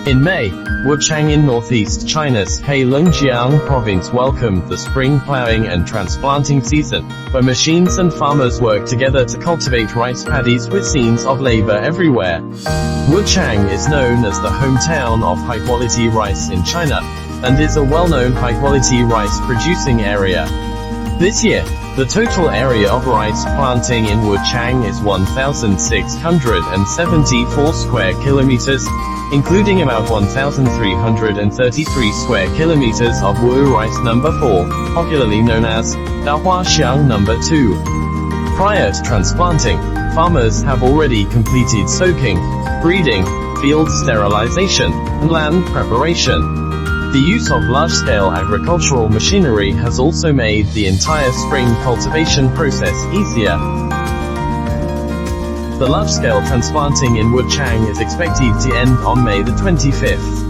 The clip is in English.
In May, Wuchang in northeast China's Heilongjiang province welcomed the spring plowing and transplanting season, where machines and farmers work together to cultivate rice paddies with scenes of labor everywhere. Wuchang is known as the hometown of high-quality rice in China, and is a well-known high-quality rice-producing area. This year, the total area of rice planting in Wuchang is 1,674 square kilometers, including about 1,333 square kilometers of Wu rice number 4, popularly known as Dahuaxiang number 2. Prior to transplanting, farmers have already completed soaking, breeding, field sterilization, and land preparation. The use of large-scale agricultural machinery has also made the entire spring cultivation process easier. The large-scale transplanting in Wuchang is expected to end on May the 25th.